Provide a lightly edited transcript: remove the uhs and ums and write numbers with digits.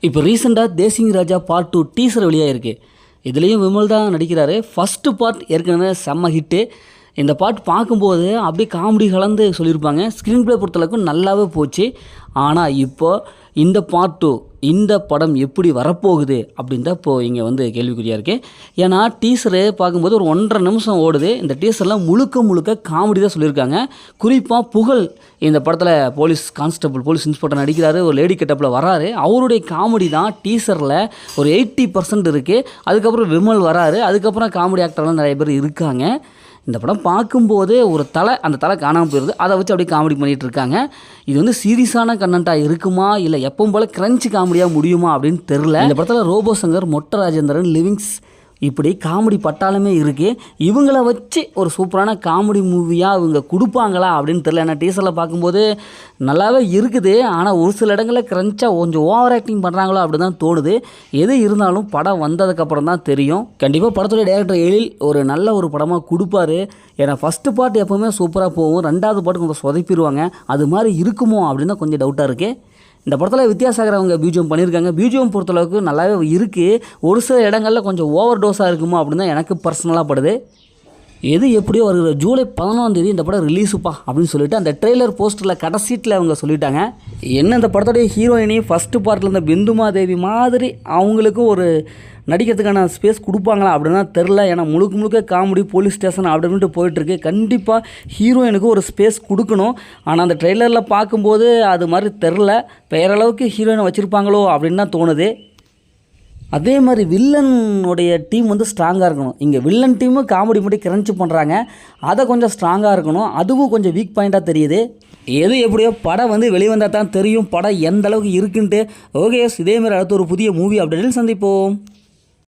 இப்போ ரீசெண்டாக தேசிங் ராஜா part 2 teaser வெளியாகிருக்கு. இதுலேயும் விமல் தான் நடிக்கிறாரு. ஃபஸ்ட்டு பார்ட் ஏற்கனவே செம்ம ஹிட்டு. இந்த பார்ட் பார்க்கும்போது அப்படியே காமெடி கலந்து சொல்லியிருப்பாங்க. ஸ்க்ரீன் ப்ளே பொறுத்தளவுக்கு நல்லாவே போச்சு. ஆனால் இப்போ இந்த பார்ட் 2 இந்த படம் எப்படி வரப்போகுது அப்படின்னு தான் இப்போது இங்கே வந்து கேள்விக்குறியாக இருக்குது. ஏன்னா டீசரு பார்க்கும்போது ஒரு 1.5 நிமிஷம் ஓடுது. இந்த டீசரில் முழுக்க காமெடி தான் சொல்லியிருக்காங்க. குறிப்பாக புகழ் இந்த படத்தில் போலீஸ் கான்ஸ்டபிள், போலீஸ் இன்ஸ்பெக்டர் நடிக்கிறாரு. ஒரு லேடி கெட்டப்பில் வராரு. அவருடைய காமெடி தான் டீசரில் ஒரு 80% இருக்குது. அதுக்கப்புறம் விமல் வராரு. அதுக்கப்புறம் காமெடி ஆக்டர்லாம் நிறைய பேர் இருக்காங்க. இந்த படம் பார்க்கும்போது ஒரு அந்த தலை காணாமல் போயிடுது. அதை வச்சு அப்படியே காமெடி பண்ணிகிட்டு இருக்காங்க. இது வந்து சீரியஸான கண்டென்ட்டாக இருக்குமா இல்லை எப்பவும் போல் கிரன்ச் காமெடியாக முடியுமா அப்படின்னு தெரில. இந்த படத்தில் ரோபோ சங்கர், மொட்டை ராஜேந்திரன், லிவிங்ஸ் இப்படி காமெடி பட்டாலுமே இருக்குது. இவங்கள வச்சு ஒரு சூப்பரான காமெடி மூவியாக இவங்க கொடுப்பாங்களா அப்படின்னு தெரில. ஏன்னா டீசரில் பார்க்கும்போது நல்லாவே இருக்குது. ஆனால் ஒரு சில இடங்களில் கிரன்ச்சாக கொஞ்சம் ஓவர் ஆக்டிங் பண்ணுறாங்களோ அப்படி தான் தோணுது. எது இருந்தாலும் படம் வந்ததுக்கப்புறம் தான் தெரியும். கண்டிப்பாக படத்துடைய டைரக்டர் எழில் ஒரு நல்ல ஒரு படமாக கொடுப்பாரு. ஏன்னா ஃபஸ்ட்டு பார்ட் எப்போவுமே சூப்பராக போகும். 2வது பார்ட்டு கொஞ்சம் சொதப்பிடுவாங்க. அது மாதிரி இருக்குமோ அப்படின்னு தான் கொஞ்சம் டவுட்டாக இருக்குது. இந்த படத்தில் வித்யாசாகர் அவங்க பிஜிஎம் பண்ணியிருக்காங்க. பிஜிஎம் பொறுத்தளவுக்கு நல்லாவே இருக்குது. ஒரு சில இடங்களில் கொஞ்சம் ஓவர் டோஸாக இருக்குமோ அப்படின்னு தான் எனக்கு பர்சனலாக படுது. எது எப்படியோ வருகிற ஜூலை 11 இந்த படம் ரிலீஸுப்பா அப்படின்னு சொல்லிட்டு அந்த ட்ரெய்லர் போஸ்டரில் கடைசீட்டில் அவங்க சொல்லிட்டாங்க. என்ன இந்த படத்தோடைய ஹீரோயினி ஃபஸ்ட்டு பார்ட்டில் இருந்த பிந்துமாதேவி மாதிரி அவங்களுக்கும் ஒரு நடிக்கிறதுக்கான ஸ்பேஸ் கொடுப்பாங்களா அப்படின்னா தெரில. ஏன்னா முழுக்க காமெடி, போலீஸ் ஸ்டேஷன் அப்படின்ட்டு போயிட்டுருக்கு. கண்டிப்பாக ஹீரோயினுக்கு ஒரு ஸ்பேஸ் கொடுக்கணும். ஆனால் அந்த ட்ரெய்லரில் பார்க்கும்போது அது மாதிரி தெரில. பெயரளவுக்கு ஹீரோயினை வச்சுருப்பாங்களோ அப்படின்னு தான் தோணுது. அதே மாதிரி வில்லனுடைய டீம் வந்து ஸ்ட்ராங்காக இருக்கணும். இங்கே வில்லன் டீமும் காமெடி மட்டும் கிரன்ச்சு பண்ணுறாங்க. அதை கொஞ்சம் ஸ்ட்ராங்காக இருக்கணும். அதுவும் கொஞ்சம் வீக் பாயிண்ட்டாக தெரியுது. எது எப்படியோ படம் வந்து வெளிவந்தால் தான் தெரியும் படம் எந்த அளவுக்கு இருக்குன்ட்டு. ஓகே, இதேமாதிரி அடுத்த ஒரு புதிய மூவி அப்படின்னு சந்திப்போம்.